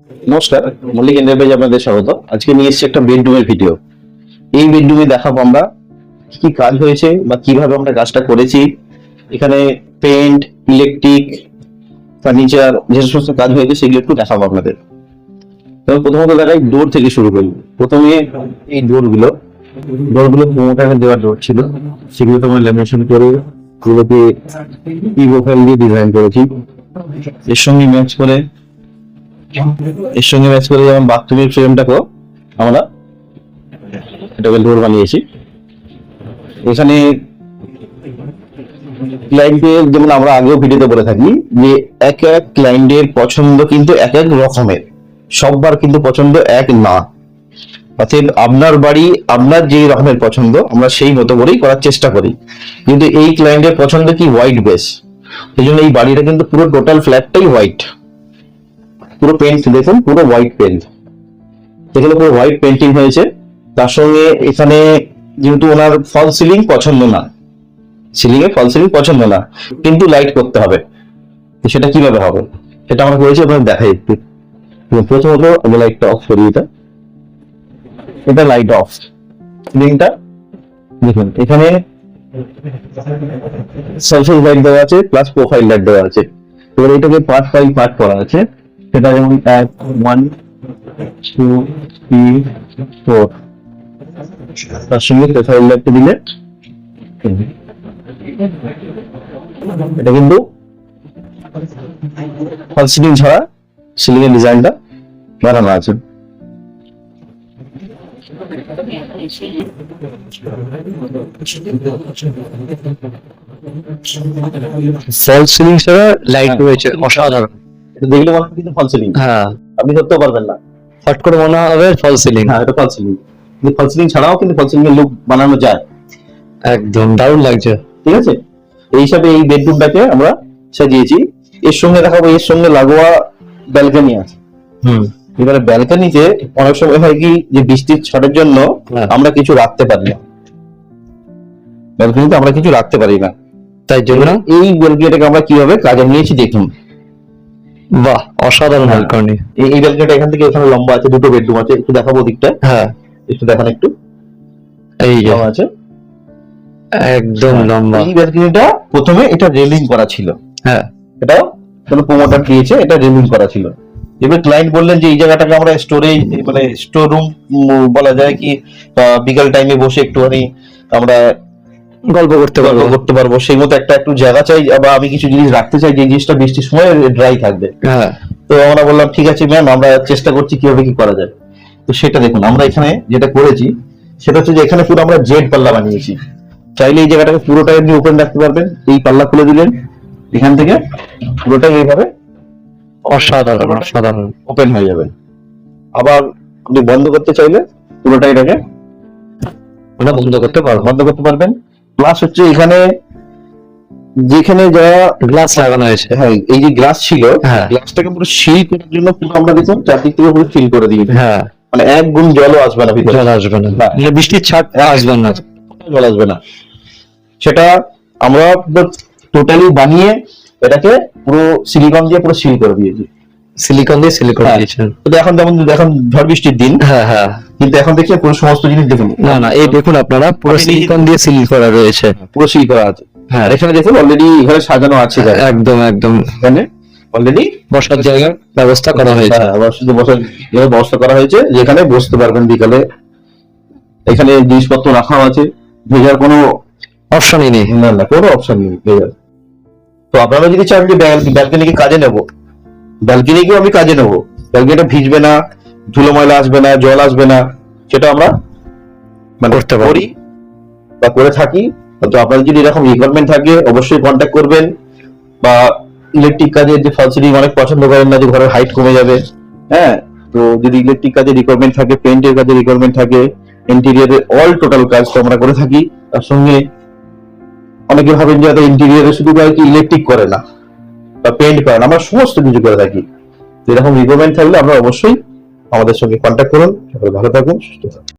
নমস্কার, মল্লিক এন্টারপ্রাইজ আপনাদের স্বাগত। আজকে নিয়ে এসেছি একটা বেডরুমের ভিডিও। এই বেডরুমে দেখাবো আমরা কি কাজ হয়েছে বা কিভাবে আমরা কাজটা করেছি। এখানে পেন্ট, ইলেকট্রিক, ফার্নিচার যে সমস্ত কাজ হয়েছে সেগুলো একটু দেখাবো আপনাদের। তবে প্রথমত দেখাই ডোর থেকে শুরু করি। প্রথমে এই ডোরগুলো প্রোমোটারে দেওয়া ডোর ছিল, সেগুলো তোমরা ল্যামিনেশন করে এগুলোকে প্রোফাইল দিয়ে ডিজাইন করেছি। এর সঙ্গে ম্যাচ করে যেমন বাথরুমের ফ্রেমটাকেও আমরা ডাবল ডোর বানিয়েছি। এখানে ক্লায়েন্টের, যেমন আমরা আগেও ভিডিওতে বলে থাকি যে এক এক ক্লায়েন্টের পছন্দ কিন্তু এক এক রকমের, সববার কিন্তু পছন্দ এক না। অর্থাৎ আপনার বাড়ি আপনার যে রকমের পছন্দ আমরা সেই মতো করেই করার চেষ্টা করি। কিন্তু এই ক্লায়েন্টের পছন্দ কি হোয়াইট বেস, সেই জন্য এই বাড়িটা কিন্তু পুরো টোটাল ফ্ল্যাটটাই হোয়াইট। পুরো পেন্ট দেখুন, পুরো হোয়াইট পেন্ট, এখানে পুরো হোয়াইট পেন্টিং হয়েছে। তার সঙ্গে এখানে যেহেতু ওনার ফল সিলিং পছন্দ না, সিলিং এ ফল সিলিং পছন্দ না, কিন্তু লাইট করতে হবে। সেটা কিভাবে হবে সেটা আমরা করেছি, আপনাদের দেখাই একটু। প্রথমত আমি লাইটটা অফ করি। এটা লাইট অফ, সিলিংটা দেখুন এখানে সারফেস লাইট দেওয়া আছে প্লাস প্রোফাইল লাইট দেওয়া আছে। এবার এটাকে পার্ট বাই পার্ট করা আছে। সেটা যেমন 1, 2, 3, 4, তার সঙ্গে প্রোফাইল লাইটটা দিলে এটা কিন্তু ফল সিলিং ছাড়া সিলিং এর ডিজাইনটা বানানো আছে। ফল সিলিং ছাড়া লাইট রয়েছে, অসাধারণ। এটা দেখলে মনে হবে কিন্তু ফল সিলিং, হ্যাঁ, আপনি ধরতেও পারবেন না, হট করে মনে হবে ফল সিলিং। হ্যাঁ এটা ফল সিলিং। কিন্তু ফল সিলিং ছাড়াও কিন্তু ফল সিলিং এর লুক বানানো যায়, একদম দারুণ লাগছে। ঠিক আছে। এই হিসাবে এই বেডরুমটাকে আমরা সাজিয়েছি। এর সঙ্গে দেখাবো, এর সঙ্গে লাগোয়া ব্যালকনি আছে। এবারে ব্যালকনিতে অনেক সময় হয় কি যে বৃষ্টির ছটের জন্য আমরা কিছু রাখতে পারি না, ব্যালকনিতে আমরা কিছু রাখতে পারি না। তাই জন্য এই ব্যালকনিটাকে আমরা কিভাবে কাজে নিয়েছি দেখুন। বাহ, অসাধারণ ব্যালকনি। এই ব্যালকনিটা এখান থেকে এখানে লম্বা আছে, দুটো বেডরুম আছে। একটু দেখাবো দিকটা, হ্যাঁ একটু দেখান একটু। এই যে আছে একদম লম্বা। এই ব্যালকনিটা প্রথমে এটা রেলিং করা ছিল, হ্যাঁ এটা কোনো প্রমোটার দিয়েছে, এটা রেলিং করা ছিল। এবার ক্লায়েন্ট বললেন যে এই জায়গাটাকে আমরা স্টোরেজ, মানে স্টোর রুম বলা যায় কি, বিকাল টাইমে বসে একটুখানি আমরা গল্প করতে পারবো, সেই মতো একটু জায়গা চাই, বা আমি কিছু জিনিস রাখতে চাই যে জিনিসটা বৃষ্টির সময় ড্রাই থাকবে। হ্যাঁ, তো আমরা বললাম ঠিক আছে ম্যাম, আমরা চেষ্টা করছি কিভাবে কি করা যায়। তো সেটা দেখুন, আমরা এখানে যেটা করেছি সেটা হচ্ছে যে এখানে পুরো আমরা জেড পাল্লা বানিয়েছি। চাইলে এই জায়গাটাকে পুরোটাই আপনি ওপেন রাখতে পারবেন। এই পাল্লা খুলে দিলেন, এখান থেকে পুরোটাই এইভাবে অসাধারণ অসাধারণ ওপেন হয়ে যাবে। আবার আপনি বন্ধ করতে চাইলে পুরোটাই এটাকে বন্ধ করতে পারবো, বন্ধ করতে পারবেন। প্লাস হচ্ছে এখানে যেখানে যা গ্লাস লাগানো হয়েছে, হ্যাঁ এই যে গ্লাস ছিল, হ্যাঁ, গ্লাসটাকে পুরো সিল করার জন্য পুরো আমরা দেখুন চারদিক থেকে পুরো সিল করে দিয়েছি। হ্যাঁ, মানে এক গুণ জলও আসবে না ভিতরে, জল আসবে না, না। বৃষ্টির ছাট আসবে না, জল আসবে না। সেটা আমরা টোটালি বানিয়ে এটাকে পুরো সিলিকন দিয়ে পুরো সিল করে দিয়েছি। সিলিকন দিয়ে সিল করে হ্যাঁ। দিয়েছেন। তো এখন যেমন এখন ঝড় বৃষ্টির দিন, হ্যাঁ হ্যাঁ, কিন্তু এখন দেখছি পুরো সমস্ত জিনিস দেখুন, না না, এই দেখুন আপনারা পুরো সিলিকন দিয়ে সিল করা রয়েছে, পুরো সিল করা আছে। হ্যাঁ, আর এখানে দেখুন অলরেডি এখানে সাজানো আছে, একদম একদম এখানে অলরেডি বসার জায়গার ব্যবস্থা করা হয়েছে। হ্যাঁ, শুধু বসার জায়গার ব্যবস্থা করা হয়েছে, যেখানে বসতে পারবেন বিকালে। এখানে জিনিসপত্র রাখা আছে, ভেজার কোনো অপশনই নেই, না, কোনো অপশন নেই ভেজার। তো আপনারা যদি চান যে ব্যালকনিকে কাজে নেব, ব্যালকনিকেও আমি কাজে নেব, ব্যালকনিটা ভিজবে না, ধুলো ময়লা আসবে না, জল আসবে না, সেটা আমরা করতে করি বা করে থাকি। তো আপনাদের যদি এরকম রিকোয়ারমেন্ট থাকে অবশ্যই কন্ট্যাক্ট করবেন। বা ইলেকট্রিক কাজের যে ফল সিলিং অনেক পছন্দ করেন না, যে ঘরের হাইট কমে যাবে, হ্যাঁ, তো যদি ইলেকট্রিক কাজে রিকোয়ারমেন্ট থাকে, পেইন্টের কাজে রিকোয়ারমেন্ট থাকে, ইন্টেরিয়রের অল টোটাল কাজ তো আমরা করে থাকি। তার সঙ্গে অনেকে ভাবেন যে ইন্টেরিয়রে শুধু কি ইলেকট্রিক করে না বা পেইন্ট করে না, আমরা সমস্ত কিছু করে থাকি। এরকম রিকোয়ারমেন্ট থাকলে আমরা অবশ্যই আমাদের সঙ্গে কন্ট্যাক্ট করুন। সকলে ভালো থাকুন, সুস্থ থাকুন।